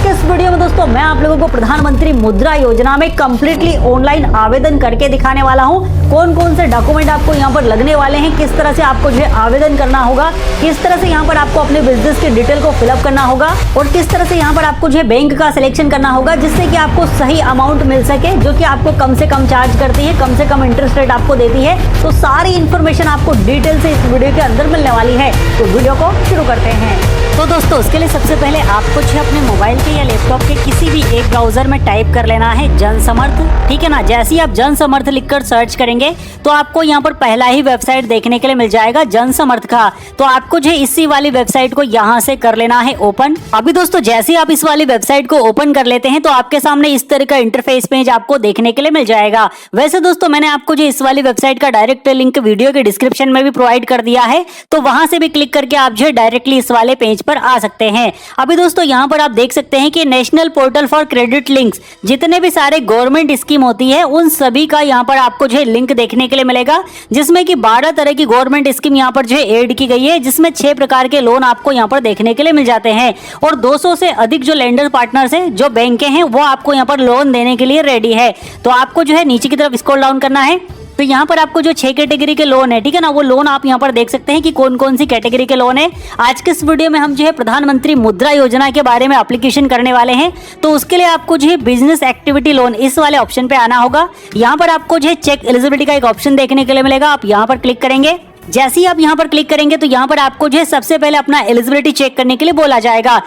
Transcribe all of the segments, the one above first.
आज के इस वीडियो में दोस्तों मैं आप लोगों को प्रधानमंत्री मुद्रा योजना में कंप्लीटली ऑनलाइन आवेदन करके दिखाने वाला हूं। कौन कौन से डॉक्यूमेंट आपको यहां पर लगने वाले हैं, किस तरह से आपको जो है आवेदन करना होगा, किस तरह से यहां पर आपको अपने बिजनेस के डिटेल को फिलअप करना होगा और किस तरह से यहां पर आपको जो है बैंक का सिलेक्शन करना होगा जिससे कि आपको सही अमाउंट मिल सके जो कि आपको कम से कम चार्ज करती है, कम से कम इंटरेस्ट रेट आपको देती है। तो सारी इन्फॉर्मेशन आपको डिटेल से इस वीडियो के अंदर मिलने वाली है। तो वीडियो को शुरू करते हैं। तो दोस्तों उसके लिए सबसे पहले आपको जो अपने मोबाइल के या लैपटॉप के किसी भी एक ब्राउजर में टाइप कर लेना है जन समर्थ, ठीक है ना। जैसे ही आप जन समर्थ लिखकर सर्च करेंगे तो आपको यहाँ पर पहला ही वेबसाइट देखने के लिए मिल जाएगा जन समर्थ का। तो आपको जो इसी वाली वेबसाइट को यहाँ से कर लेना है ओपन। अभी दोस्तों जैसे ही आप इस वाली वेबसाइट को ओपन कर लेते हैं तो आपके सामने इस तरह का इंटरफेस पेज आपको देखने के लिए मिल जाएगा। वैसे दोस्तों मैंने आपको जो इस वाली वेबसाइट का डायरेक्ट लिंक वीडियो के डिस्क्रिप्शन में भी प्रोवाइड कर दिया है, तो वहां से भी क्लिक करके आप जो है डायरेक्टली इस वाले पेज पर आ सकते हैं। अभी दोस्तों यहाँ पर आप देख सकते हैं कि national portal for credit links, जितने भी सारे गवर्नमेंट स्कीम होती है उन सभी का यहाँ पर आपको जो है लिंक देखने के लिए मिलेगा, जिसमें कि 12 तरह की गवर्नमेंट स्कीम यहाँ पर जो है ऐड की गई है, जिसमें 6 प्रकार के लोन आपको यहाँ पर देखने के लिए मिल जाते हैं और 200 से अधिक जो लेंडर पार्टनर्स हैं, जो बैंकें हैं, वो आपको यहाँ पर लोन देने के लिए रेडी है। तो आपको जो है नीचे की तरफ स्क्रॉल डाउन करना है। तो यहाँ पर आपको जो 6 कैटेगरी के लोन है, ठीक है ना, वो लोन आप यहाँ पर देख सकते हैं कि कौन कौन सी कैटेगरी के लोन है। आज के इस वीडियो में हम जो है प्रधानमंत्री मुद्रा योजना के बारे में एप्लीकेशन करने वाले हैं। तो उसके लिए आपको जो है बिजनेस एक्टिविटी लोन इस वाले ऑप्शन पे आना होगा। यहाँ पर आपको जो है चेक एलिजिबिलिटी का एक ऑप्शन देखने के लिए मिलेगा, आप यहाँ पर क्लिक करेंगे। जैसे ही आप यहाँ पर क्लिक करेंगे तो यहाँ पर आपको जो है सबसे पहले अपना एलिजिबिलिटी चेक करने के लिए बोला जाएगा।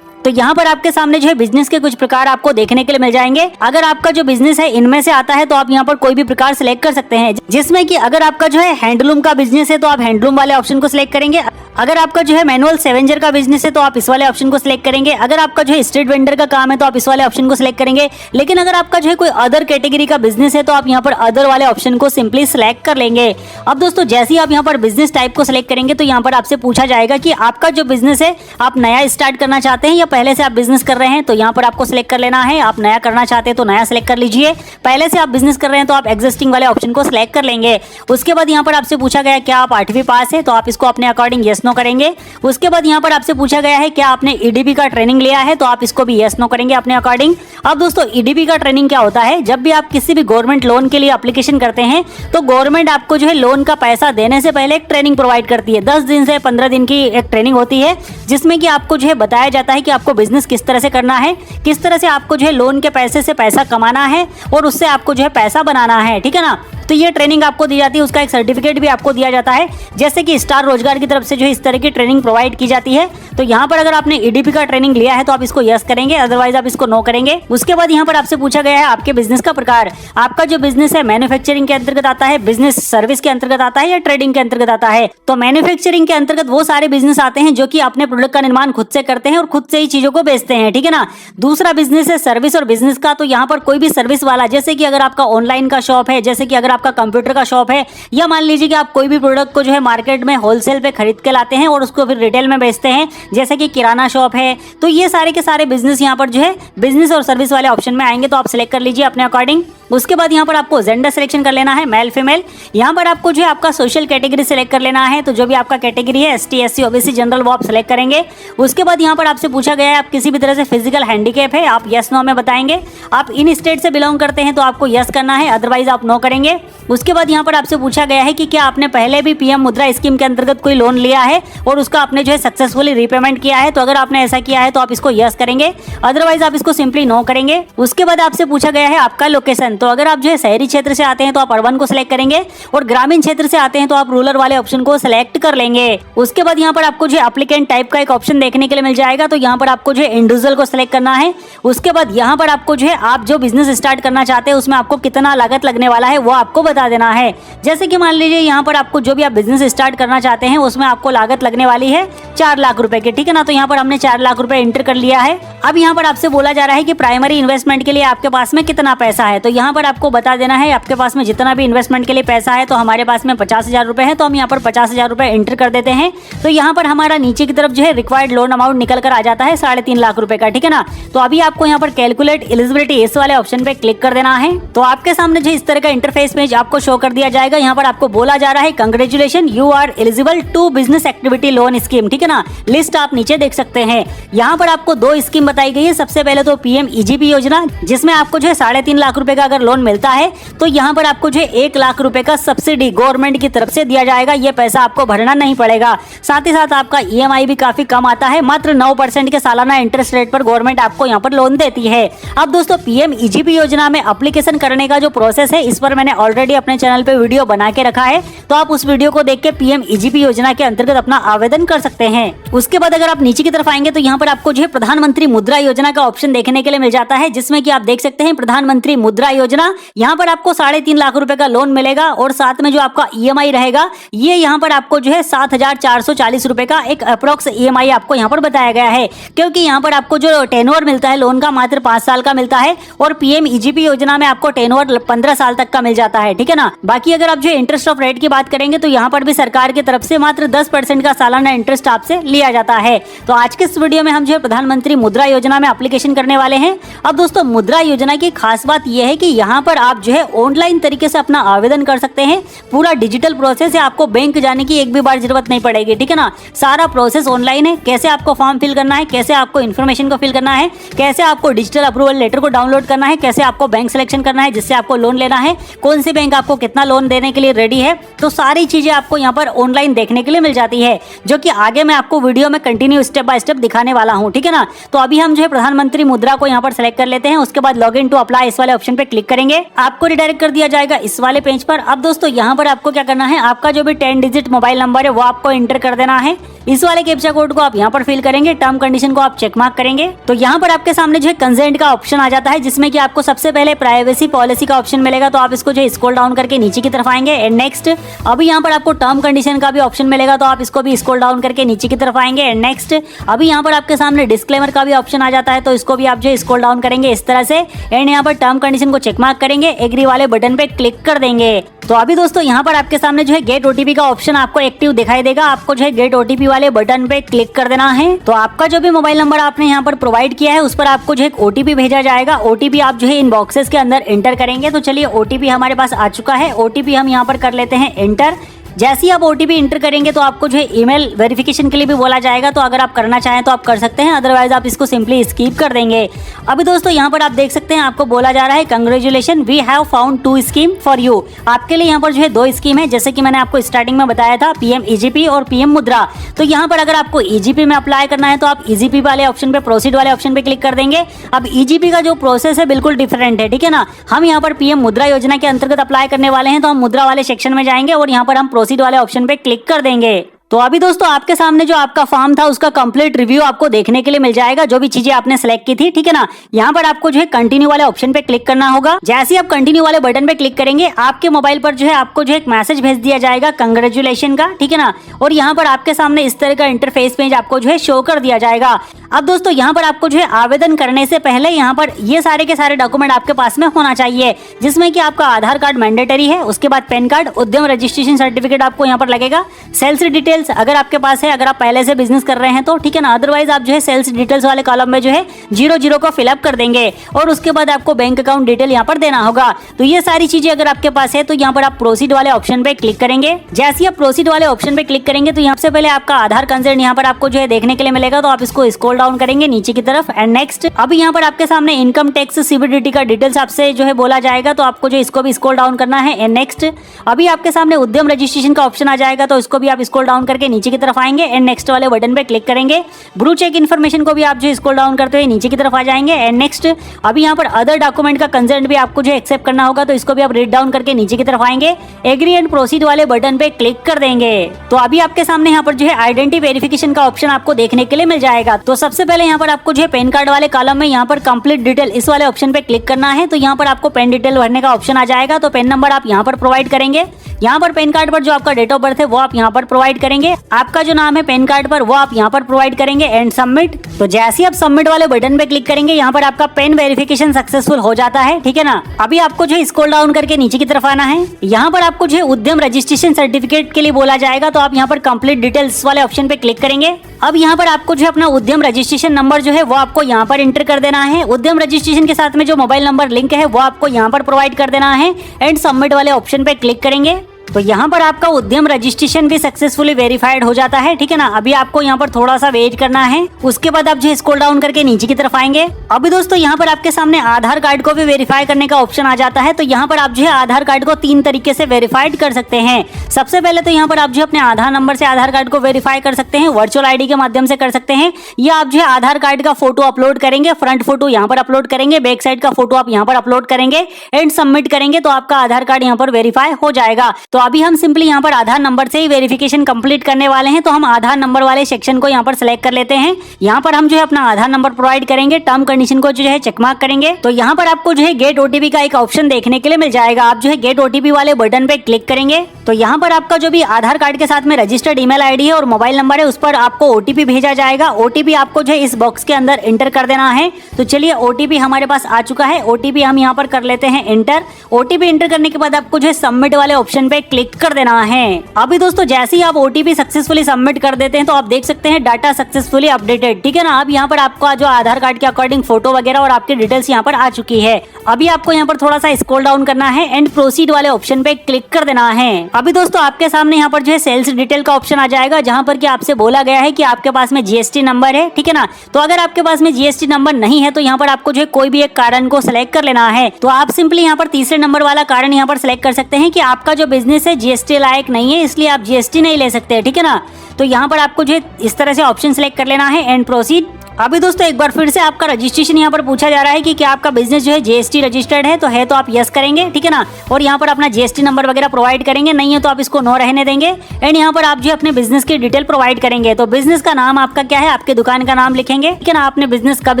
तो यहाँ पर आपके सामने जो है बिजनेस के कुछ प्रकार आपको देखने के लिए मिल जाएंगे। अगर आपका जो बिजनेस है इनमें से आता है तो आप यहाँ पर कोई भी प्रकार सिलेक्ट कर सकते हैं, जिसमें कि अगर आपका जो है हैंडलूम का बिजनेस है तो आप हैंडलूम वाले ऑप्शन को सिलेक्ट करेंगे। अगर आपका जो है मैनुअल सेवेंजर का बिजनेस है तो आप इस वाले ऑप्शन को सिलेक्ट करेंगे। अगर आपका जो है स्ट्रीट वेंडर का काम है तो आप इस वाले ऑप्शन को सिलेक्ट करेंगे। लेकिन अगर आपका जो है कोई अदर कैटेगरी का बिजनेस है तो आप यहाँ पर अदर वाले ऑप्शन को सिंपली सिलेक्ट कर लेंगे। अब दोस्तों जैसे ही आप यहाँ पर बिजनेस टाइप को सिलेक्ट करेंगे तो यहाँ पर आपसे पूछा जाएगा कि आपका जो बिजनेस है आप नया स्टार्ट करना चाहते हैं या पहले से आप बिजनेस कर रहे हैं। तो यहाँ पर आपको सिलेक्ट कर लेना है। आप नया करना चाहते हैं तो नया सिलेक्ट कर लीजिए, पहले से आप बिजनेस कर रहे हैं तो आप एग्जिस्टिंग वाले ऑप्शन को सिलेक्ट कर लेंगे। उसके बाद यहाँ पर आपसे पूछा गया क्या आप 8वीं पास है, तो आप इसको अपने अकॉर्डिंग यस नो करेंगे। उसके बाद यहाँ पर आपसे पूछा गया है क्या आपने ईडीपी का ट्रेनिंग लिया है, तो आप इसको भी यस नो करेंगे अपने अकॉर्डिंग। अब दोस्तों ईडीपी का ट्रेनिंग क्या होता है, जब भी आप किसी भी गवर्नमेंट लोन के लिए एप्लीकेशन करते हैं तो गवर्नमेंट आपको जो है लोन का पैसा देने से पहले एक ट्रेनिंग प्रोवाइड करती है। 10 दिन से 15 दिन की एक ट्रेनिंग होती है, जिसमें कि आपको जो है बताया जाता है कि आपको बिजनेस किस तरह से करना है, किस तरह से आपको जो है लोन के पैसे से पैसा कमाना है और उससे आपको जो है पैसा बनाना है, ठीक है ना। तो ये ट्रेनिंग आपको दी जाती है, उसका एक सर्टिफिकेट भी आपको दिया जाता है, जैसे कि स्टार रोजगार की तरफ से जो है इस तरह की ट्रेनिंग प्रोवाइड की जाती है। तो यहाँ पर अगर आपने ईडीपी का ट्रेनिंग लिया है तो आप इसको यस करेंगे, अदरवाइज आप इसको नो करेंगे। उसके बाद यहाँ पर आपसे पूछा गया है आपके बिजनेस का प्रकार, आपका जो बिजनेस है मैन्युफैक्चरिंग के अंतर्गत आता है, बिजनेस सर्विस के अंतर्गत आता है या ट्रेडिंग के अंतर्गत आता है। तो मैन्युफैक्चरिंग के अंतर्गत वो सारे बिजनेस आते हैं जो कि अपने प्रोडक्ट का निर्माण खुद से करते हैं और खुद से ही चीजों को बेचते हैं, ठीक है ना। दूसरा बिजनेस है सर्विस और बिजनेस का, तो यहाँ पर कोई भी सर्विस वाला, जैसे कि अगर आपका ऑनलाइन का शॉप है, जैसे कि अगर आपका कंप्यूटर का शॉप है, या मान लीजिए कि आप कोई भी प्रोडक्ट को जो है मार्केट में होलसेल पे खरीद के लाते हैं और उसको फिर रिटेल में बेचते हैं, जैसे कि किराना शॉप है, तो ये सारे के सारे बिजनेस यहाँ पर जो है बिजनेस और सर्विस वाले ऑप्शन में आएंगे। तो आप सिलेक्ट कर लीजिए अपने अकॉर्डिंग। उसके बाद यहाँ पर आपको जेंडर सिलेक्शन कर लेना है, मेल फीमेल। यहाँ पर आपको जो है आपका सोशल कैटेगरी सिलेक्ट कर लेना है, तो जो भी आपका कैटेगरी है ST SC OBC जनरल वो आप सिलेक्ट करेंगे। उसके बाद यहाँ पर आपसे पूछा गया है आप किसी भी तरह से फिजिकल हैंडीकैप है, आप यस नो में बताएंगे। आप इन स्टेट से बिलोंग करते हैं तो आपको यस करना है, अदरवाइज आप नो करेंगे। उसके बाद यहाँ पर आपसे पूछा गया है कि क्या आपने पहले भी PM मुद्रा स्कीम के अंतर्गत कोई लोन लिया है और उसका आपने जो है सक्सेसफुली रीपेमेंट किया है। तो अगर आपने ऐसा किया है तो आप इसको यस करेंगे, अदरवाइज आप इसको सिंपली नो करेंगे। उसके बाद आपसे पूछा गया है आपका लोकेशन, तो अगर आप जो है शहरी क्षेत्र से आते हैं तो आप अर्बन को सिलेक्ट करेंगे और ग्रामीण क्षेत्र से आते हैं तो आप रूरल वाले ऑप्शन को सिलेक्ट कर लेंगे। उसके बाद यहाँ पर आपको जो एप्लीकेंट टाइप का एक ऑप्शन देखने के लिए मिल जाएगा, तो यहाँ पर आपको जो है इंडिविजुअल को सिलेक्ट करना है। उसके बाद यहाँ पर आपको जो है आप जो बिजनेस स्टार्ट करना चाहते हैं उसमें आपको कितना लागत लगने वाला है वो आपको बता देना है। जैसे कि मान लीजिए यहाँ पर आपको जो भी आप बिजनेस स्टार्ट करना चाहते हैं उसमें आपको लागत लगने वाली है 4 लाख रुपए की, ठीक है ना। तो यहाँ पर हमने 4 लाख रुपए एंटर कर लिया है। अब यहाँ पर आपसे बोला जा रहा है कि प्राइमरी इन्वेस्टमेंट के लिए आपके पास में कितना पैसा है, तो यहाँ पर आपको बता देना है आपके पास में जितना भी इन्वेस्टमेंट के लिए पैसा है। तो हमारे पास में 50,000 रुपए है, तो हम यहाँ पर 50,000 रुपए एंटर कर देते हैं। तो यहाँ पर हमारा नीचे की तरफ जो है रिक्वायर्ड लोन अमाउंट निकल कर आ जाता है 3.5 लाख रुपए का, ठीक है ना। तो अभी आपको यहाँ पर कैलकुलेट एलिजिबिलिटी इस वाले ऑप्शन पे क्लिक कर देना है। तो आपके सामने जो इस तरह का इंटरफेस पेज आपको शो कर दिया जाएगा। यहाँ पर आपको बोला जा रहा है congratulation, you are eligible to business activity loan scheme, ठीक है ना। लिस्ट आप नीचे देख सकते हैं। यहाँ पर आपको 2 स्कीम बताई गई है। सबसे पहले तो PM-EGP योजना, जिसमें आपको जो है 3.5 लाख रुपए का अगर लोन मिलता है तो यहाँ पर आपको जो है 1 लाख रुपए का सब्सिडी गवर्नमेंट की तरफ से दिया जाएगा। ये पैसा आपको भरना नहीं पड़ेगा। साथ ही साथ आपका EMI भी काफी कम आता है, मात्र 9% के सालाना इंटरेस्ट रेट पर गवर्नमेंट आपको यहाँ पर लोन देती है। अब दोस्तों PM-EGP योजना में एप्लीकेशन करने का जो प्रोसेस है, इस पर मैंने ऑलरेडी अपने चैनल पे वीडियो बना के रखा है, तो आप उस वीडियो को देख के PM-EGP योजना के अंतर्गत अपना आवेदन कर सकते हैं। उसके बाद अगर आप नीचे की तरफ आएंगे तो यहाँ पर आपको जो है प्रधानमंत्री मुद्रा योजना का ऑप्शन देखने के लिए मिल जाता है, जिसमें कि आप देख सकते हैं प्रधानमंत्री मुद्रा योजना। यहाँ पर आपको 3.5 लाख रुपए का लोन मिलेगा और साथ में जो आपका EMI रहेगा, ये यहाँ पर आपको जो है 7,440 रुपए का एक अप्रोक्स EMI आपको यहाँ पर बताया गया है, क्योंकि यहाँ पर आपको जो टेन्योर मिलता है लोन का मात्र 5 साल का मिलता है और PM-EGP योजना में आपको टेन्योर 15 साल तक का मिल जाता है, ठीक है ना। बाकी अगर आप जो इंटरेस्ट ऑफ रेट की बात करेंगे तो यहाँ पर भी सरकार की तरफ से मात्र 10% का सालाना इंटरेस्ट आपसे लिया जाता है। तो आज के इस वीडियो में हम जो है प्रधानमंत्री मुद्रा योजना में एप्लीकेशन करने वाले हैं। अब दोस्तों मुद्रा योजना की खास बात यह है कि यहाँ पर आप जो है ऑनलाइन तरीके से अपना आवेदन कर सकते हैं। पूरा डिजिटल प्रोसेस है, आपको बैंक जाने की एक भी बार जरूरत नहीं पड़ेगी, ठीक है ना। सारा प्रोसेस ऑनलाइन है। कैसे आपको फॉर्म फिल करना है, कैसे आपको इन्फॉर्मेशन को फिल करना है, कैसे आपको डिजिटल अप्रूवल लेटर को डाउनलोड करना है, कैसे आपको बैंक सिलेक्शन करना है जिससे आपको लोन लेना है, कौन सी बैंक आपको कितना लोन देने के लिए रेडी है, तो सारी चीजें आपको यहाँ पर ऑनलाइन देखने के लिए मिल जाती है, जो कि आगे मैं आपको वीडियो में कंटिन्यू स्टेप बाय स्टेप दिखाने वाला हूँ, ठीक है ना। तो अभी हम जो है प्रधानमंत्री मुद्रा को यहाँ पर सेलेक्ट कर लेते हैं। उसके बाद लॉग इन टू अप्लाई इस वाले ऑप्शन पे क्लिक करेंगे, आपको रिडायरेक्ट कर दिया जाएगा इस वाले पेज पर। अब दोस्तों यहाँ पर आपको क्या करना है, आपका जो भी 10 डिजिट मोबाइल नंबर है वो आपको एंटर कर देना है। इस वाले कैप्चा कोड को आप यहाँ पर फिल करेंगे, टर्म कंडीशन को आप चेक मार्क करेंगे तो यहाँ पर आपके सामने जो है कंसेंट का ऑप्शन आ जाता है, जिसमें कि आपको सबसे पहले प्राइवेसी पॉलिसी का ऑप्शन मिलेगा। तो आप इसको जो है स्क्रॉल डाउन करके नीचे की तरफ आएंगे एंड नेक्स्ट। अभी यहाँ पर आपको टर्म कंडीशन का भी ऑप्शन मिलेगा, तो आप इसको भी स्क्रॉल डाउन करके नीचे की तरफ आएंगे एंड नेक्स्ट। अभी यहाँ पर आपके सामने डिस्क्लेमर का भी ऑप्शन आ जाता है, तो इसको भी आप जो है स्क्रॉल डाउन करेंगे इस तरह से एंड यहाँ पर टर्म कंडीशन को चेक मार्क करेंगे, एग्री वाले बटन पे क्लिक कर देंगे। तो अभी दोस्तों यहाँ पर आपके सामने जो है गेट OTP का ऑप्शन आपको एक्टिव दिखाई देगा, आपको जो है गेट OTP वाले बटन पे क्लिक कर देना है। तो आपका जो भी मोबाइल नंबर आपने यहाँ पर प्रोवाइड किया है उस पर आपको जो है OTP भेजा जाएगा। OTP आप जो है इन बॉक्सेस के अंदर एंटर करेंगे। तो चलिए OTP हमारे पास आ चुका है, OTP हम यहाँ पर कर लेते हैं एंटर। जैसे ही आप OTP इंटर करेंगे तो आपको जो है ईमेल वेरिफिकेशन के लिए भी बोला जाएगा, तो अगर आप करना चाहें तो आप कर सकते हैं, अदरवाइज आप इसको सिंपली स्किप कर देंगे। अभी दोस्तों यहाँ पर आप देख सकते हैं आपको बोला जा रहा है congratulation, we have found 2 scheme for you. आपके लिए यहाँ पर जो है 2 स्कीम है, जैसे कि मैंने आपको स्टार्टिंग में बताया था, PM-EGP और PM मुद्रा। तो यहाँ पर अगर आपको EGP में अप्लाई करना है तो आप EGP वाले ऑप्शन पे, प्रोसीड वाले ऑप्शन पे क्लिक कर देंगे। अब EGP का जो प्रोसेस है बिल्कुल डिफरेंट है, ठीक है ना। हम यहाँ पर PM मुद्रा योजना के अंतर्गत अप्लाई करने वाले हैं, तो हम मुद्रा वाले सेक्शन में जाएंगे और यहाँ पर हम प्रोसीड वाले ऑप्शन पे क्लिक कर देंगे। तो अभी दोस्तों आपके सामने जो आपका फॉर्म था उसका कंप्लीट रिव्यू आपको देखने के लिए मिल जाएगा, जो भी चीजें आपने सेलेक्ट की थी, ठीक है ना। यहाँ पर आपको जो है कंटिन्यू वाले ऑप्शन पे क्लिक करना होगा। जैसे ही आप कंटिन्यू वाले बटन पे क्लिक करेंगे, आपके मोबाइल पर जो है आपको जो है एक मैसेज भेज दिया जाएगा कंग्रेचुलेशन का, ठीक है ना। और यहाँ पर आपके सामने इस तरह का इंटरफेस पेज आपको जो है शो कर दिया जाएगा। अब दोस्तों यहाँ पर आपको जो है आवेदन करने से पहले यहाँ पर ये सारे के सारे डॉक्यूमेंट आपके पास में होना चाहिए, जिसमें कि आपका आधार कार्ड मैंडेटरी है, उसके बाद पैन कार्ड, उद्यम रजिस्ट्रेशन सर्टिफिकेट आपको यहाँ पर लगेगा, सेल्स डिटेल्स अगर आपके पास है, अगर आप पहले से बिजनेस कर रहे हैं तो, ठीक है ना। अदरवाइज आप जो है सेल्स डिटेल्स वाले कॉलम में जो है 00 को फिलअप कर देंगे और उसके बाद आपको बैंक अकाउंट डिटेल यहाँ पर देना होगा। तो ये सारी चीजें अगर आपके पास है तो यहाँ पर आप प्रोसीड वाले ऑप्शन पे क्लिक करेंगे। जैसे ही आप प्रोसीड वाले ऑप्शन पे क्लिक करेंगे तो यहाँ से पहले आपका आधार कंसेंट यहाँ पर आपको जो है देखने के लिए मिलेगा, तो आप इसको स्क्रॉल डाउन करेंगे नीचे की तरफ एंड नेक्स्ट। अभी यहाँ पर आपके सामने इनकम टैक्स CBDT का डिटेल्स आपसे जो है बोला जाएगा, तो आपको जो इसको भी स्क्रॉल डाउन करना है एंड नेक्स्ट। अभी आपके सामने उद्यम रजिस्ट्रेशन का ऑप्शन आ जाएगा, तो इसको भी आप स्क्रॉल डाउन करके नीचे की तरफ आएंगे एंड नेक्स्ट वाले बटन पे क्लिक करेंगे। ब्लू चेक इन्फॉर्मेशन को भी आप जो स्क्रॉल डाउन करते हुए नीचे की तरफ आ जाएंगे एंड नेक्स्ट। अभी यहाँ पर अदर डॉक्यूमेंट का कंसेंट भी आपको जो एक्सेप्ट करना होगा, तो इसको भी आप रीड डाउन करके नीचे की तरफ आएंगे, एग्री एंड प्रोसीड वाले बटन पे क्लिक कर देंगे। तो अभी आपके सामने यहाँ पर जो है आइडेंटिटी वेरिफिकेशन का ऑप्शन आपको देखने के लिए मिल जाएगा। तो सबसे पहले यहाँ पर आपको जो है पैन कार्ड वाले कॉलम में यहाँ पर कंप्लीट डिटेल इस वाले ऑप्शन पे क्लिक करना है। तो यहाँ पर आपको पेन डिटेल भरने का ऑप्शन आ जाएगा, तो पेन नंबर आप यहाँ पर प्रोवाइड करेंगे। यहाँ पर पैन कार्ड पर जो आपका डेट ऑफ बर्थ है वो आप यहाँ पर प्रोवाइड करेंगे, आपका जो नाम है पैन कार्ड पर वो आप यहाँ पर प्रोवाइड करेंगे एंड सबमिट। तो जैसे ही आप सबमिट वाले बटन पे क्लिक करेंगे यहाँ पर आपका पैन वेरिफिकेशन सक्सेसफुल हो जाता है, ठीक है ना। अभी आपको जो है स्क्रॉल डाउन करके नीचे की तरफ आना है। यहाँ पर आपको जो है उद्यम रजिस्ट्रेशन सर्टिफिकेट के लिए बोला जाएगा, तो आप यहाँ पर कंप्लीट डिटेल्स वाले ऑप्शन पे क्लिक करेंगे। अब यहाँ पर आपको जो है अपना उद्यम रजिस्ट्रेशन नंबर जो है वो आपको यहाँ पर एंटर कर देना है। उद्यम रजिस्ट्रेशन के साथ में जो मोबाइल नंबर लिंक है वो आपको यहाँ पर प्रोवाइड कर देना है एंड सबमिट वाले ऑप्शन पे क्लिक करेंगे। तो यहाँ पर आपका उद्यम रजिस्ट्रेशन भी सक्सेसफुली वेरीफाइड हो जाता है, ठीक है ना। अभी आपको यहाँ पर थोड़ा सा वेट करना है, उसके बाद आप जो स्क्रॉल डाउन करके नीचे की तरफ आएंगे। अभी दोस्तों यहाँ पर आपके सामने आधार कार्ड को भी वेरीफाई करने का ऑप्शन आ जाता है। तो यहाँ पर आप जो है आधार कार्ड को 3 तरीके से वेरीफाइड कर सकते हैं। सबसे पहले तो यहाँ पर आप जो अपने आधार नंबर से आधार कार्ड को वेरीफाई कर सकते हैं, वर्चुअल आईडी के माध्यम से कर सकते हैं, या आप जो है आधार कार्ड का फोटो अपलोड करेंगे, फ्रंट फोटो यहाँ पर अपलोड करेंगे, बैक साइड का फोटो आप यहाँ पर अपलोड करेंगे एंड सबमिट करेंगे, तो आपका आधार कार्ड यहाँ पर वेरीफाई हो जाएगा। तो अभी हम सिंपली यहाँ पर आधार नंबर से ही वेरिफिकेशन कंप्लीट करने वाले हैं, तो हम आधार नंबर वाले सेक्शन को यहाँ पर सिलेक्ट कर लेते हैं। यहाँ पर हम जो है अपना आधार नंबर प्रोवाइड करेंगे, टर्म कंडीशन को जो है चेक मार्क करेंगे। तो यहाँ पर आपको जो है गेट ओटीपी का एक ऑप्शन देखने के लिए मिल जाएगा, आप जो है गेट ओटीपी वाले बटन पे क्लिक करेंगे। तो यहाँ पर आपका जो भी आधार कार्ड के साथ में रजिस्टर्ड ईमेल आईडी है और मोबाइल नंबर है उस पर आपको ओटीपी भेजा जाएगा। ओटीपी आपको जो है इस बॉक्स के अंदर एंटर कर देना है। तो चलिए ओटीपी हमारे पास आ चुका है, ओटीपी हम यहाँ पर कर लेते हैं एंटर। ओटीपी एंटर करने के बाद आपको जो है सबमिट वाले ऑप्शन पे क्लिक कर देना है। अभी दोस्तों जैसे ही आप ओटीपी सक्सेसफुली सबमिट कर देते हैं तो आप देख सकते हैं डाटा सक्सेसफुली अपडेटेड, ठीक है ना। अब यहाँ पर आपका जो आधार कार्ड के अकॉर्डिंग फोटो वगैरह और आपकी डिटेल्स यहाँ पर आ चुकी है। अभी आपको यहाँ पर थोड़ा सा स्क्रॉल डाउन करना है एंड प्रोसीड वाले ऑप्शन पे क्लिक कर देना है। अभी दोस्तों आपके सामने यहाँ पर जो है सेल्स डिटेल का ऑप्शन आ जाएगा, जहाँ पर कि आपसे बोला गया है कि आपके पास में जीएसटी नंबर है, ठीक है ना। तो अगर आपके पास में जीएसटी नंबर नहीं है तो यहाँ पर आपको जो है कोई भी एक कारण को सिलेक्ट कर लेना है। तो आप सिंपली यहाँ पर तीसरे नंबर वाला कारण यहाँ पर सिलेक्ट कर सकते हैं कि आपका जो बिजनेस है जीएसटी लायक नहीं है, इसलिए आप जीएसटी नहीं ले सकते, ठीक है ना। तो यहाँ पर आपको जो है इस तरह से ऑप्शन सिलेक्ट कर लेना है एंड प्रोसीड। अभी दोस्तों एक बार फिर से आपका रजिस्ट्रेशन यहाँ पर पूछा जा रहा है कि क्या आपका बिजनेस जो है जीएसटी रजिस्टर्ड है, तो आप यस करेंगे, ठीक है ना। और यहाँ पर अपना जीएसटी नंबर वगैरह प्रोवाइड करेंगे, नहीं है तो आप इसको नो रहने देंगे एंड यहाँ पर आप जो है अपने बिजनेस की डिटेल प्रोवाइड करेंगे। तो बिजनेस का नाम आपका क्या है, आपके दुकान का नाम लिखेंगे, ठीक है ना। आपने बिजनेस कब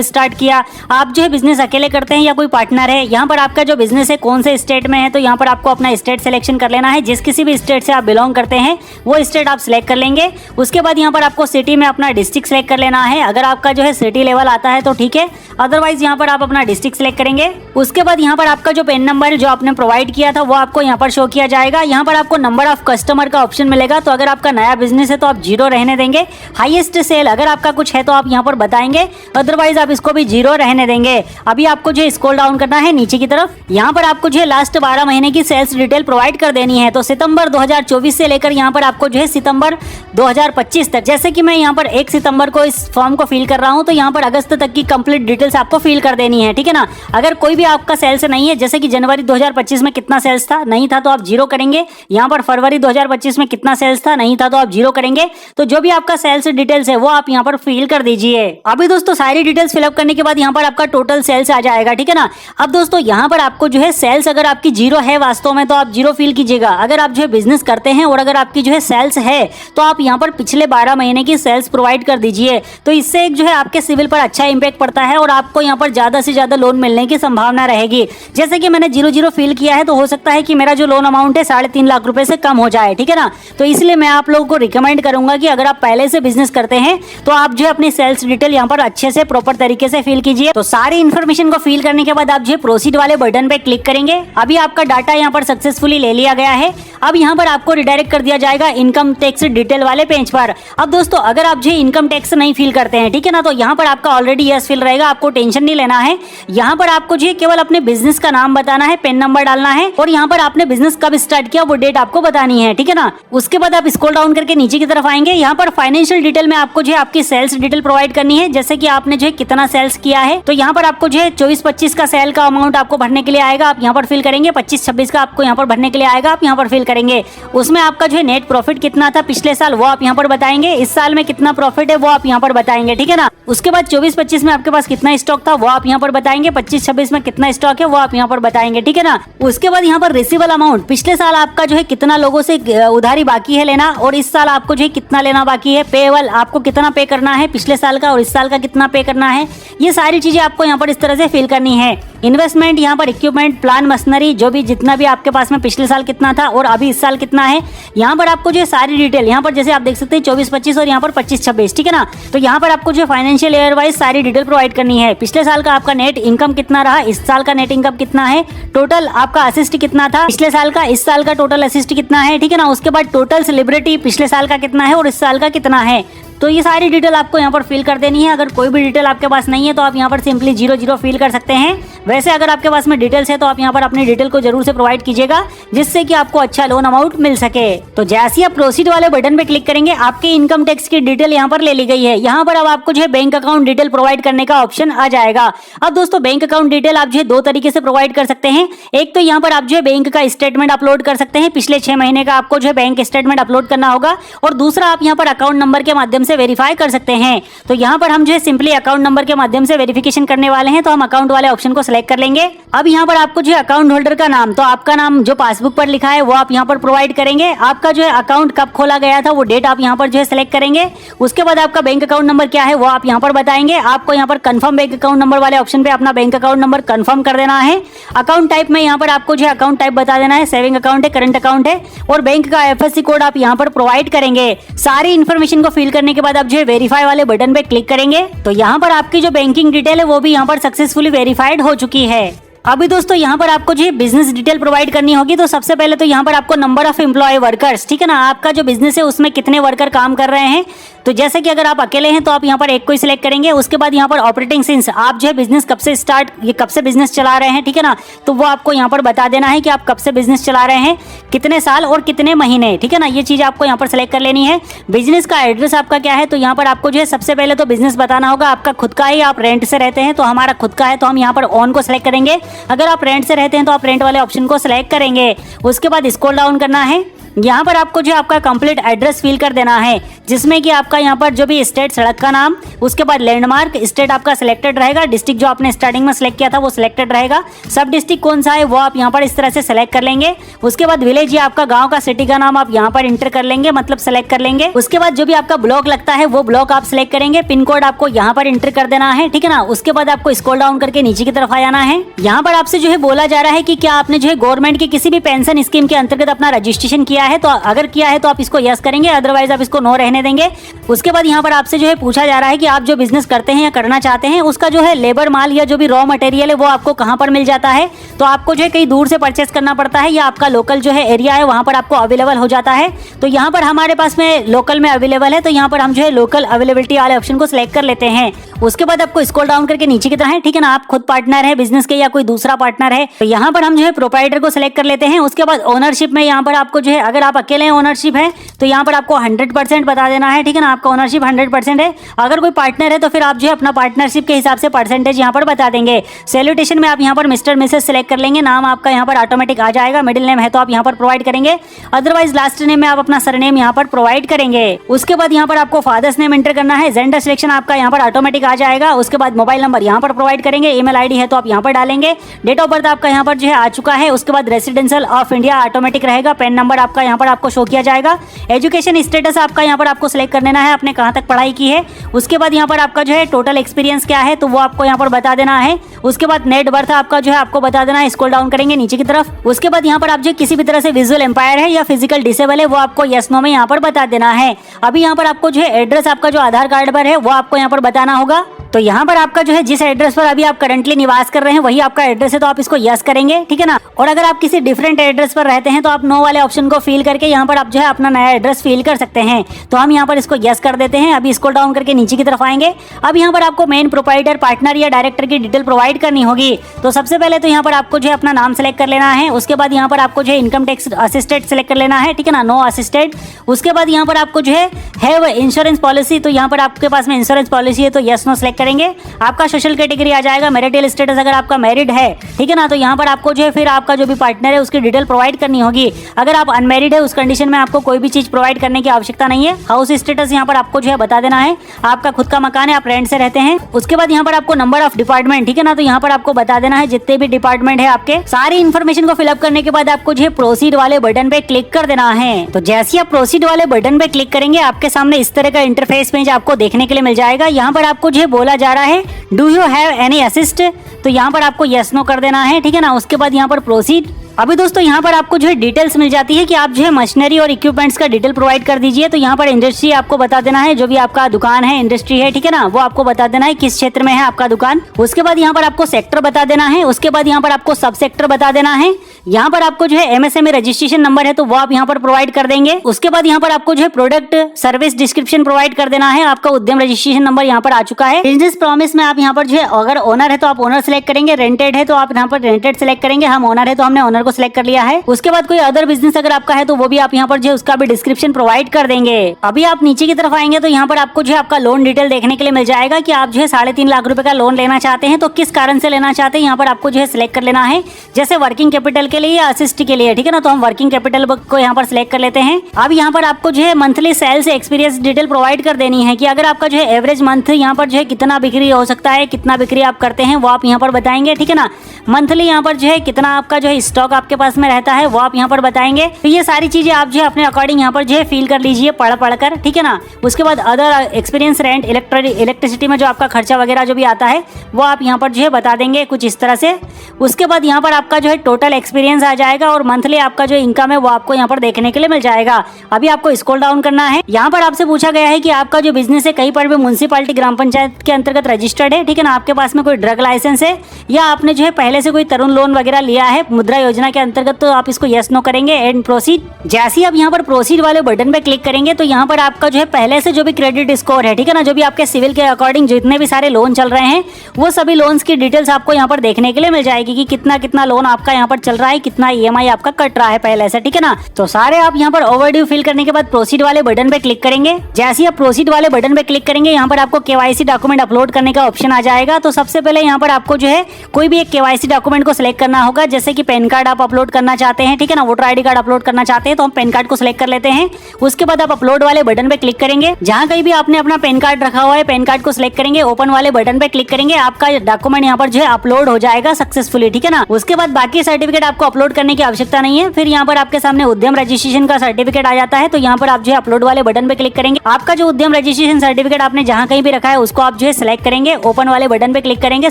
स्टार्ट किया, आप जो है बिजनेस अकेले करते हैं या कोई पार्टनर है, यहाँ पर आपका जो बिजनेस है कौन से स्टेट में है, तो यहाँ पर आपको अपना स्टेट सिलेक्शन कर लेना है। जिस किसी भी स्टेट से आप बिलोंग करते हैं वो स्टेट आप सिलेक्ट कर लेंगे। उसके बाद यहाँ पर आपको सिटी में अपना डिस्ट्रिक्ट सिलेक्ट कर लेना है। अगर आपका जो है सिटी लेवल आता है तो ठीक है, अदरवाइज यहाँ पर आप अपना डिस्ट्रिक्ट सिलेक्ट करेंगे। उसके बाद यहाँ पर आपका जो पेन नंबर जो आपने प्रोवाइड किया था वो आपको यहाँ पर शो किया जाएगा। यहाँ पर आपको नंबर ऑफ कस्टमर का ऑप्शन मिलेगा, तो अगर आपका नया बिजनेस है तो आप 0 रहने देंगे। हाईएस्ट सेल अगर आपका कुछ है तो आप यहाँ पर बताएंगे, अदरवाइज आप इसको भी 0 रहने देंगे। अभी आपको जो स्क्रॉल डाउन करना है नीचे की तरफ, यहाँ पर आपको जो है लास्ट 12 महीने की सेल्स डिटेल प्रोवाइड कर देनी है। तो सितंबर 2024 से लेकर यहाँ पर आपको जो है सितंबर 2025 तक, जैसे कि मैं यहाँ पर 1 सितंबर को इस फॉर्म को फिल कर रहा हूँ, तो यहाँ पर अगस्त तक की कंप्लीट डिटेल्स आपको फिल कर देनी है, ठीक है ना। अगर कोई भी आपका सेल्स नहीं है, जैसे कि जनवरी 2025 में कितना सेल्स था, नहीं था तो आप 0 करेंगे। यहाँ पर फरवरी 2025 में कितना सेल्स था, नहीं था तो आप 0 करेंगे। तो जो भी आपका सेल्स डिटेल्स है वो आप यहाँ पर फिल कर दीजिए। अभी दोस्तों सारी डिटेल्स फिलअप करने के बाद यहाँ पर आपका टोटल सेल्स आ जाएगा, ठीक है ना। अब दोस्तों यहाँ पर आपको जो है सेल्स अगर आपकी 0 है वास्तव में तो आप 0 फिल कीजिएगा। अगर आप जो है बिजनेस करते हैं और अगर आपकी जो है सेल्स है तो आप यहाँ पर पिछले 12 महीने की सेल्स प्रोवाइड कर दीजिए। तो इससे एक जो है आपके सिविल पर अच्छा इंपैक्ट पड़ता है और आपको यहाँ पर ज्यादा से ज्यादा लोन मिलने की संभावना रहेगी। जैसे कि मैंने 0 फील किया है तो हो सकता है कि मेरा जो लोन अमाउंट है 3.5 लाख रुपए से कम हो जाए, ठीक है ना। तो इसलिए मैं आप लोगों को रिकमेंड करूंगा कि अगर आप पहले से बिजनेस करते हैं तो आप जो है अपनी सेल्स डिटेल यहाँ पर अच्छे से प्रॉपर तरीके से फिल कीजिए। तो सारी इन्फॉर्मेशन को फिल करने के बाद आप जो है प्रोसीड वाले बटन पे क्लिक करेंगे। अभी आपका डाटा यहाँ पर सक्सेसफुली ले लिया गया है। अब यहाँ पर आपको रिडायरेक्ट कर दिया जाएगा इनकम टैक्स डिटेल वाले पेज पर। अब दोस्तों अगर आप जो इनकम टैक्स नहीं फिल करते हैं, ठीक है ना, तो यहाँ पर आपका ऑलरेडी यस फिल रहेगा, आपको टेंशन नहीं लेना है। यहाँ पर आपको जो केवल अपने बिजनेस का नाम बताना है, पेन नंबर डालना है और यहाँ पर आपने बिजनेस कब स्टार्ट किया वो डेट आपको बतानी है, ठीक है ना। उसके बाद आप स्क्रॉल डाउन करके नीचे की तरफ आएंगे। यहाँ पर फाइनेंशियल डिटेल में आपको जो है आपकी सेल्स डिटेल प्रोवाइड करनी है, जैसे कि आपने जो है कितना सेल्स किया है। तो यहाँ पर आपको जो है 24-25 का सेल का अमाउंट आपको भरने के लिए आएगा, आप यहाँ पर फिल करेंगे। 25-26 का आपको यहाँ पर भरने के लिए आएगा, आप यहाँ पर फिल करेंगे। उसमें आपका जो है नेट प्रॉफिट कितना था पिछले साल वो आप यहाँ पर बताएंगे। इस साल में कितना प्रॉफिट है वो आप यहाँ पर बताएंगे, ठीक है ना। उसके बाद 24-25 में आपके पास कितना स्टॉक था वो आप यहाँ पर बताएंगे। 25-26 में कितना स्टॉक है वो आप यहाँ पर बताएंगे, ठीक है ना। उसके बाद यहाँ पर रिसीवेबल अमाउंट, पिछले साल आपका जो है कितना लोगों से उधारी बाकी है लेना और इस साल आपको जो है कितना लेना बाकी है। पेएबल आपको कितना पे करना है पिछले साल का और इस साल का कितना पे करना है। ये सारी चीजें आपको यहाँ पर इस तरह से फिल करनी है। इन्वेस्टमेंट यहाँ पर इक्विपमेंट, प्लान, मशीनरी, जो भी जितना भी आपके पास में पिछले साल कितना था और अभी इस साल कितना है, यहाँ पर आपको जो सारी डिटेल यहाँ पर जैसे आप देख सकते हैं 24-25 और यहाँ पर 25-26, ठीक है ना। तो यहाँ पर आपको जो फाइनेंशियल ईयर वाइज सारी डिटेल प्रोवाइड करनी है। पिछले साल का आपका नेट इनकम कितना रहा, इस साल का नेट इनकम कितना है, टोटल आपका असिस्ट कितना था पिछले साल का, इस साल का टोटल असिस्ट कितना है, ठीक है ना। उसके बाद टोटल सेलिब्रिटी पिछले साल का कितना है और इस साल का कितना है। तो ये सारी डिटेल आपको यहाँ पर फिल कर देनी है। अगर कोई भी डिटेल आपके पास नहीं है तो आप यहाँ पर सिंपली 0 फिल कर सकते हैं। वैसे अगर आपके पास में डिटेल्स है तो आप यहाँ पर अपनी डिटेल को जरूर से प्रोवाइड कीजिएगा, जिससे कि आपको अच्छा लोन अमाउंट मिल सके। तो जैसे आप प्रोसीड वाले बटन पे क्लिक करेंगे, आपके इनकम टैक्स की डिटेल यहाँ पर ले ली गई है। यहाँ पर अब आपको जो है बैंक अकाउंट डिटेल प्रोवाइड करने का ऑप्शन आ जाएगा। अब दोस्तों बैंक अकाउंट डिटेल आप जो है 2 तरीके से प्रोवाइड कर सकते हैं। एक तो यहाँ पर आप जो है बैंक का स्टेटमेंट अपलोड कर सकते हैं, पिछले 6 महीने का आपको जो है बैंक स्टेटमेंट अपलोड करना होगा, और दूसरा आप यहाँ पर अकाउंट नंबर के माध्यम से वेरीफाई कर सकते हैं। तो यहाँ पर हम जो है सिंपली अकाउंट नंबर के माध्यम से वेरिफिकेशन करने वाले हैं, तो हम अकाउंट वाले ऑप्शन को सिलेक्ट कर लेंगे। अब यहाँ पर आपको जो है अकाउंट होल्डर का नाम, तो आपका नाम जो पासबुक पर लिखा है वो आप यहाँ पर प्रोवाइड करेंगे। आपका जो है अकाउंट कब खोला गया था वो डेट आप यहाँ पर जो है सिलेक्ट करेंगे। उसके बाद आपका बैंक अकाउंट नंबर क्या है वो आप यहाँ पर बताएंगे। आपको यहाँ पर कंफर्म बैंक अकाउंट नंबर वाले ऑप्शन पे अपना बैंक अकाउंट नंबर कंफर्म कर देना है। अकाउंट टाइप में यहाँ पर आपको जो है अकाउंट टाइप बता देना है, सेविंग अकाउंट है, करंट अकाउंट है, और बैंक का IFSC कोड आप यहाँ पर प्रोवाइड करेंगे। सारी इन्फॉर्मेशन को फिल करने के बाद आप जो है वेरीफाई वाले बटन पे क्लिक करेंगे, तो यहाँ पर आपकी जो बैंकिंग डिटेल है वो भी यहाँ पर सक्सेसफुली वेरीफाइड हो चुकी है। अभी दोस्तों यहाँ पर आपको जो बिजनेस डिटेल प्रोवाइड करनी होगी। तो सबसे पहले तो यहाँ पर आपको नंबर ऑफ एम्प्लॉय वर्कर्स, ठीक है ना, आपका जो बिजनेस है उसमें कितने वर्कर काम कर रहे हैं। तो जैसे कि अगर आप अकेले हैं तो आप यहाँ पर एक को ही सिलेक्ट करेंगे। उसके बाद यहाँ पर ऑपरेटिंग सिंस, आप जो है बिजनेस कब से स्टार्ट, ये कब से बिजनेस चला रहे हैं, ठीक है ना, तो वो आपको यहाँ पर बता देना है कि आप कब से बिजनेस चला रहे हैं, कितने साल और कितने महीने, ठीक है ना, ये चीज आपको यहाँ पर सिलेक्ट कर लेनी है। बिजनेस का एड्रेस आपका क्या है, तो यहाँ पर आपको जो है सबसे पहले तो बिजनेस बताना होगा आपका खुद का है, आप रेंट से रहते हैं, तो हमारा खुद का है तो हम यहाँ पर ऑन को सिलेक्ट करेंगे। अगर आप रेंट से रहते हैं तो आप रेंट वाले ऑप्शन को सिलेक्ट करेंगे। उसके बाद स्क्रॉल डाउन करना है। यहाँ पर आपको जो आपका कंप्लीट एड्रेस फिल कर देना है, जिसमें कि आपका यहाँ पर जो भी स्टेट, सड़क का नाम, उसके बाद लैंडमार्क, स्टेट आपका सिलेक्टेड रहेगा, डिस्ट्रिक्ट जो आपने स्टार्टिंग में सिलेक्ट किया था वो सिलेक्टेड रहेगा, सब डिस्ट्रिक्ट कौन सा है वो आप यहाँ पर इस तरह से सिलेक्ट कर लेंगे। उसके बाद विलेज या आपका गाँव का, सिटी का नाम आप यहाँ पर इंटर कर लेंगे, मतलब सिलेक्ट कर लेंगे। उसके बाद जो भी आपका ब्लॉक लगता है वो ब्लॉक आप सिलेक्ट करेंगे। पिन कोड आपको यहाँ पर इंटर कर देना है, ठीक है ना। उसके बाद आपको स्क्रॉल डाउन करके नीचे की तरफ आ जाना है। यहाँ पर आपसे जो है बोला जा रहा है कि क्या आपने जो है गवर्नमेंट की किसी भी पेंशन स्कीम के अंतर्गत अपना रजिस्ट्रेशन किया है, तो अगर किया है तो आप इसको यस करेंगे, अदरवाइज आप इसको नो रहने देंगे। उसके बाद यहाँ पर आपसे जो है पूछा जा रहा है कि आप जो बिजनेस करते हैं या करना चाहते हैं उसका जो है लेबर माल या जो भी रॉ मटेरियल है वो आपको कहाँ पर मिल जाता है। तो आपको जो है कहीं दूर से परचेस करना पड़ता है या आपका लोकल जो है एरिया है वहाँ पर आपको अवेलेबल हो जाता है। तो यहाँ पर हमारे पास में लोकल में अवेलेबल है, तो यहाँ पर हम जो है लोकल अवेलेबिलिटी वाले ऑप्शन को सिलेक्ट कर लेते हैं। उसके बाद आपको स्क्रॉल डाउन करके नीचे की तरह है, ठीक है ना, आप खुद पार्टनर है बिजनेस के या कोई दूसरा पार्टनर है, तो यहाँ पर हम जो है प्रोप्राइटर को सिलेक्ट कर लेते हैं। उसके बाद ओनरशिप में यहाँ पर आपको जो है अगर आप अकेले ओनरशिप है तो यहाँ पर आपको 100% बता देना है, ठीक है ना, आपका ओनरशिप 100% है। अगर कोई पार्टनर है तो फिर आप जो है अपना पार्टनरशिप के हिसाब से परसेंटेज यहाँ पर बता देंगे। सैल्यूटेशन में आप यहाँ पर मिस्टर मिसेस सिलेक्ट कर लेंगे, नाम आपका यहाँ पर ऑटोमेटिक आ जाएगा। मिडिल नेम है तो आप यहाँ पर प्रोवाइड करेंगे, अदरवाइज लास्ट नेम में आप अपना सरनेम यहाँ पर प्रोवाइड करेंगे। उसके बाद यहाँ पर आपको फादर्स नेम एंटर करना है, जेंडर सिलेक्शन आपका यहाँ पर ऑटोमेटिक आ जाएगा। उसके बाद मोबाइल नंबर यहाँ पर प्रोवाइड करेंगे, ईमेल आईडी है तो आप यहाँ पर डालेंगे। डेट ऑफ बर्थ आपका यहाँ पर जो है आ चुका है। उसके बाद रेसिडेंशियल ऑफ इंडिया ऑटोमेटिक रहेगा, पेन नंबर आपका यहाँ पर आपको शो किया जाएगा। एजुकेशन स्टेटस आपका यहाँ पर आपको सिलेक्ट कर लेना है, आपने कहाँ तक पढ़ाई की है। उसके बाद यहाँ पर आपका जो है टोटल एक्सपीरियंस क्या है तो वो आपको यहाँ पर बता देना है। उसके बाद नेट बर्थ आपका जो है आपको बता देना है, स्क्रॉल डाउन करेंगे नीचे की तरफ। उसके बाद यहाँ पर आप जो किसी भी तरह से विजुअल एम्पायर है या फिजिकल डिसेबल है वो आपको यस नो में यहाँ पर बता देना है। अभी यहाँ पर आपको जो है एड्रेस आपका जो आधार कार्ड पर है वो आपको यहाँ पर बताना होगा। तो यहाँ पर आपका जो है जिस एड्रेस पर अभी आप करंटली निवास कर रहे हैं वही आपका एड्रेस है, तो आप इसको यस करेंगे, ठीक है ना। और अगर आप किसी डिफरेंट एड्रेस पर रहते हैं तो आप नो वाले ऑप्शन को फिल करके यहाँ पर आप जो है अपना नया एड्रेस फिल कर सकते हैं। तो हम यहाँ पर इसको यस कर देते हैं। अभी स्क्रॉल डाउन करके नीचे की तरफ आएंगे। अब यहाँ पर आपको मेन प्रोप्राइटर, पार्टनर या डायरेक्टर की डिटेल प्रोवाइड करनी होगी। तो सबसे पहले तो यहाँ पर आपको जो है अपना नाम सेलेक्ट कर लेना है। उसके बाद यहाँ पर आपको जो है इनकम टैक्स असिस्टेंट सेलेक्ट कर लेना है, ठीक है ना, नो असिस्टेंट। उसके बाद यहाँ पर आपको जो है हैव इंश्योरेंस पॉलिसी, तो यहाँ पर आपके पास में इंश्योरेंस पॉलिसी है तो यस नो सेलेक्ट करेंगे। आपका सोशल कैटेगरी आ जाएगा, मैरिटल स्टेटस अगर आपका मैरिड है, ठीक है ना, तो यहाँ पर आपको जो है फिर आपका जो भी पार्टनर है उसकी डिटेल प्रोवाइड करनी होगी। अगर आप अनमैरिड है उस कंडीशन में आपको कोई भी चीज प्रोवाइड करने की आवश्यकता नहीं है। हाउस स्टेटस यहाँ पर आपको जो है बता देना है आपका खुद का मकान है, आप रेंट से रहते हैं। उसके बाद यहाँ पर आपको नंबर ऑफ डिपार्टमेंट, ठीक है ना, तो यहाँ पर आपको बता देना है जितने भी डिपार्टमेंट है आपके। सारी इन्फॉर्मेशन को फिलअप करने के बाद आपको जो है प्रोसीड वाले बटन पे क्लिक कर देना है। तो जैसे आप प्रोसीड वाले बटन पे क्लिक करेंगे आपके सामने इस तरह का इंटरफेस पेज आपको देखने के लिए मिल जाएगा। यहाँ पर आपको जो है बोला जा रहा है do you have any assist, तो यहाँ पर आपको यस नो कर देना है, ठीक है ना। उसके बाद यहाँ पर प्रोसीड। अभी दोस्तों यहाँ पर आपको जो है डिटेल्स मिल जाती है कि आप जो है मशीनरी और इक्विपमेंट्स का डिटेल प्रोवाइड कर दीजिए। तो यहाँ पर इंडस्ट्री आपको बता देना है, जो भी आपका दुकान है इंडस्ट्री है, ठीक है ना, वो आपको बता देना है किस क्षेत्र में है आपका दुकान। उसके बाद यहाँ पर आपको सेक्टर बता देना है। उसके बाद यहाँ पर आपको सब सेक्टर बता देना है। यहाँ पर आपको जो है एमएसएमई रजिस्ट्रेशन नंबर है तो वो आप यहाँ पर प्रोवाइड कर देंगे। उसके बाद यहाँ पर आपको जो है प्रोडक्ट सर्विस डिस्क्रिप्शन प्रोवाइड कर देना है। आपका उद्यम रजिस्ट्रेशन नंबर यहाँ पर आ चुका है। बिजनेस प्रॉमिस में आप यहाँ पर जो है अगर ओनर है तो आप ओनर सेलेक्ट करेंगे, रेंटेड है तो आप यहाँ पर रेंटेड सेलेक्ट करेंगे। हम ओनर है तो हमने ओनर को सिलेक्ट कर लिया है। उसके बाद कोई अदर बिजनेस अगर आपका है तो वो भी आप यहाँ पर जो है उसका भी डिस्क्रिप्शन प्रोवाइड कर देंगे। अभी आप नीचे की तरफ आएंगे तो यहाँ पर आपको जो है आपका लोन डिटेल देखने के लिए मिल जाएगा कि आप जो है 3.5 लाख रुपए का लोन लेना चाहते हैं तो किस कारण से लेना चाहते हैं यहाँ पर आपको जो है सिलेक्ट कर लेना है, जैसे वर्किंग कैपिटल के लिए या असिस्ट के लिए, ठीक है ना। तो हम वर्किंग कैपिटल को यहाँ पर सिलेक्ट कर लेते हैं। अब यहाँ पर आपको जो है monthly sales experience detail provide कर देनी है कि अगर आपका जो है एवरेज मंथ यहाँ पर जो है कितना बिक्री हो सकता है, कितना बिक्री आप करते हैं वो आप यहाँ पर बताएंगे, ठीक है ना। मंथली यहाँ पर जो है कितना आपका जो है स्टॉक आपके पास में रहता है वो आप यहाँ पर बताएंगे। तो ये सारी चीजें आप जो है अपने अकॉर्डिंग यहाँ पर जो है फील कर लीजिए पढ़ कर, ठीक है ना। उसके बाद अदर एक्सपीरियंस, रेंट, इलेक्ट्रिसिटी में जो आपका खर्चा वगैरह जो भी आता है वो आप यहाँ पर जो है बता देंगे कुछ इस तरह से। उसके बाद यहाँ पर आपका जो है टोटल एक्सपीरियंस आ जाएगा और मंथली आपका जो इनकम है वो आपको यहाँ पर देखने के लिए मिल जाएगा। अभी आपको स्क्रॉल डाउन करना है। यहाँ पर आपसे पूछा गया है कि आपका जो बिजनेस है कहीं पर भी म्युनिसिपैलिटी ग्राम पंचायत के अंतर्गत रजिस्टर्ड है, ठीक है ना, आपके पास में कोई ड्रग लाइसेंस है या आपने जो है पहले से कोई तरुण लोन वगैरह लिया है मुद्रा योजना के अंतर्गत, तो आप इसको यस नो करेंगे एंड प्रोसीड। जैसे आप यहाँ पर प्रोसीड वाले बटन पे क्लिक करेंगे तो यहाँ पर आपका जो है पहले से जो भी क्रेडिट स्कोर है, ठीक है ना, जो भी आपके सिविल के अकॉर्डिंग जितने भी सारे लोन चल रहे हैं वो सभी लोन्स की डिटेल्स आपको यहाँ पर देखने के लिए मिल जाएगी कि कितना कितना लोन आपका यहाँ पर चल रहा है, कितना ईएमआई आपका कट रहा है पहले से, ठीक है ना। तो सारे आप यहाँ पर ओवरड्यू फिल करने के बाद प्रोसीड वाले बटन पे क्लिक करेंगे। जैसे आप प्रोसीड वाले बटन पे क्लिक करेंगे यहाँ पर आपको केवाईसी डॉक्यूमेंट अपलोड करने का ऑप्शन आ जाएगा। तो सबसे पहले यहाँ पर आपको जो है कोई भी एक केवाईसी डॉक्यूमेंट को सिलेक्ट करना होगा, जैसे कि पैन कार्ड आप अपलोड करना चाहते हैं, ठीक है ना, वोटर आईडी कार्ड अपलोड करना चाहते हैं तो हम पैन कार्ड को सिलेक्ट कर लेते हैं। उसके बाद आप अपलोड वाले बटन पे क्लिक करेंगे। जहां कहीं भी आपने अपना पैन कार्ड रखा हुआ है पैन कार्ड को सिलेक्ट करेंगे, ओपन वाले बटन पे क्लिक करेंगे, आपका डॉक्यूमेंट यहाँ पर जो है अपलोड हो जाएगा सक्सेसफुली, ठीक है ना। उसके बाद बाकी सर्टिफिकेट आपको अपलोड करने की आवश्यकता नहीं है। फिर यहाँ पर आपके सामने उद्यम रजिस्ट्रेशन का सर्टिफिकेट आ जाता है तो यहाँ पर आप जो है अपलोड वाले बटन पे क्लिक करेंगे। आपका जो उद्यम रजिस्ट्रेशन सर्टिफिकेट आपने जहाँ कहीं भी रखा है उसको आप जो है सिलेक्ट करेंगे, ओपन वाले बटन पे क्लिक करेंगे,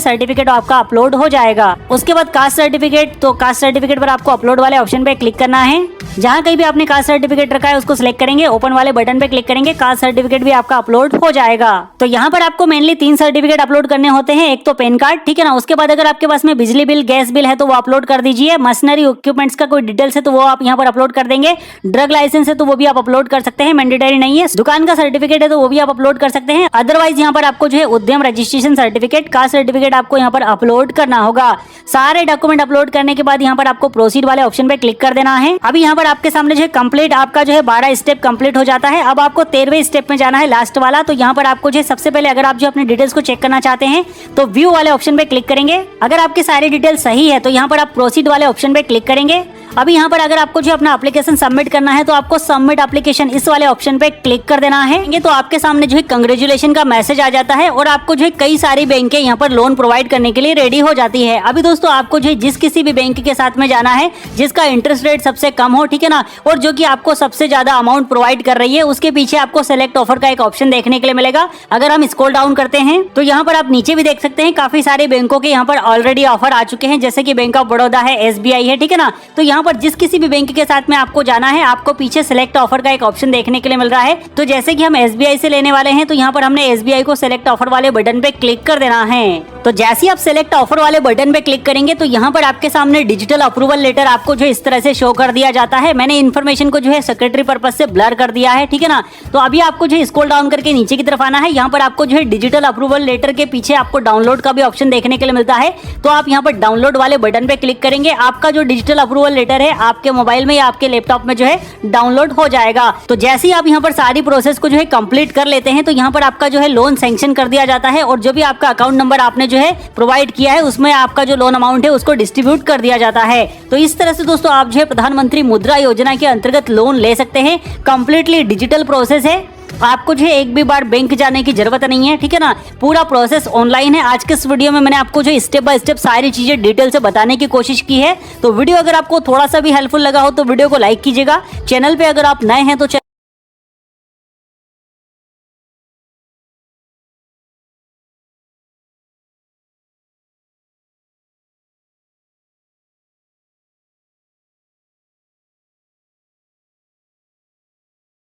सर्टिफिकेट आपका अपलोड हो जाएगा। उसके बाद कास्ट सर्टिफिकेट, तो कास्ट सर्टिफिकेट पर आपको अपलोड वाले ऑप्शन पे क्लिक करना है। जहां कहीं भी आपने कास्ट सर्टिफिकेट रखा है उसको सिलेक्ट करेंगे, ओपन वाले बटन पे क्लिक करेंगे, कास्ट सर्टिफिकेट भी आपका अपलोड हो जाएगा। तो यहाँ पर आपको मेनली 3 सर्टिफिकेट अपलोड करने होते हैं, एक तो पैन कार्ड, ठीक है ना। उसके बाद अगर आपके पास में बिजली बिल, गैस बिल है तो वो अपलोड कर दीजिए। मशीनरी इक्विपमेंट्स का कोई डिटेल्स है तो वो आप यहाँ पर अपलोड कर देंगे। ड्रग लाइसेंस है तो वो भी आप अपलोड कर सकते हैं, मैंडेटरी नहीं है। दुकान का सर्टिफिकेट है तो वो भी आप अपलोड कर सकते हैं। अदरवाइज यहाँ पर आपको जो है उद्यम रजिस्ट्रेशन सर्टिफिकेट, कास्ट सर्टिफिकेट आपको यहाँ पर अपलोड करना होगा। सारे डॉक्यूमेंट अपलोड करने के बाद यहाँ पर आपको प्रोसीड वाले ऑप्शन पे क्लिक कर देना है। अभी यहाँ पर आपके सामने जो है कंप्लीट आपका जो है 12 स्टेप कंप्लीट हो जाता है। अब आपको 13वें स्टेप में जाना है, लास्ट वाला। तो यहाँ पर आपको जो है सबसे पहले अगर आप जो अपने डिटेल्स को चेक करना चाहते हैं तो व्यू वाले ऑप्शन पे क्लिक करेंगे। अगर आपकी सारी डिटेल सही है तो यहाँ पर आप प्रोसीड वाले ऑप्शन पे क्लिक करेंगे। अभी यहाँ पर अगर आपको जो अपना एप्लीकेशन सबमिट करना है तो आपको सबमिट एप्लीकेशन इस वाले ऑप्शन पे क्लिक कर देना है। तो आपके सामने जो है कंग्रेचुलेशन का मैसेज आ जाता है और आपको जो है कई सारी बैंकें यहाँ पर लोन प्रोवाइड करने के लिए रेडी हो जाती है। अभी दोस्तों आपको जो है जिस किसी भी बैंक के साथ में जाना है जिसका इंटरेस्ट रेट सबसे कम हो, ठीक है ना, और जो कि आपको सबसे ज्यादा अमाउंट प्रोवाइड कर रही है, उसके पीछे आपको सेलेक्ट ऑफर का एक ऑप्शन देखने के लिए मिलेगा। अगर हम स्क्रॉल डाउन करते हैं तो यहाँ पर आप नीचे भी देख सकते हैं काफी सारे बैंकों के यहाँ पर ऑलरेडी ऑफर आ चुके हैं, जैसे कि बैंक ऑफ बड़ौदा है, SBI है, ठीक है ना। तो यहाँ पर जिस किसी भी बैंक के साथ में आपको जाना है, आपको पीछे सिलेक्ट ऑफर का एक ऑप्शन देखने के लिए मिल रहा है। तो जैसे कि हम SBI से लेने वाले हैं तो यहाँ पर हमने SBI को सिलेक्ट ऑफर वाले बटन पे क्लिक कर देना है। तो जैसे ही आप सिलेक्ट ऑफर वाले बटन पे क्लिक करेंगे तो यहाँ पर आपके सामने डिजिटल अप्रूवल लेटर आपको जो इस तरह से शो कर दिया जाता है। मैंने इन्फॉर्मेशन को जो है सेक्रेटरी पर्पज से ब्लर कर दिया है, ठीक है ना। तो अभी आपको जो है स्क्रॉल डाउन करके नीचे की तरफ आना है। यहाँ पर आपको जो है डिजिटल अप्रूवल लेटर के पीछे आपको डाउनलोड का भी ऑप्शन देखने के लिए मिलता है। तो आप यहाँ पर डाउनलोड वाले बटन पे क्लिक करेंगे। आपका जो डिजिटल अप्रूवल लेटर है आपके मोबाइल में या आपके लैपटॉप में जो है डाउनलोड हो जाएगा। तो जैसे ही आप यहाँ पर सारी प्रोसेस को जो है कंप्लीट कर लेते हैं तो यहाँ पर आपका जो है लोन सैंक्शन कर दिया जाता है और जो भी आपका अकाउंट नंबर आपने जो है प्रोवाइड किया है उसमें आपका जो लोन अमाउंट है उसको डिस्ट्रीब्यूट कर दिया जाता है। तो इस तरह से दोस्तों आप जो है प्रधानमंत्री मुद्रा योजना के अंतर्गत लोन ले सकते हैं। कंप्लीटली डिजिटल प्रोसेस है। आपको जो है एक भी बार बैंक जाने की जरूरत नहीं है, ठीक है ना। पूरा प्रोसेस ऑनलाइन है। आज के इस वीडियो में मैंने आपको जो स्टेप बाय स्टेप सारी चीजें डिटेल से बताने की कोशिश की है। तो वीडियो अगर आपको थोड़ा सा भी हेल्पफुल लगा हो तो वीडियो को लाइक कीजिएगा। चैनल पे अगर आप नए हैं तो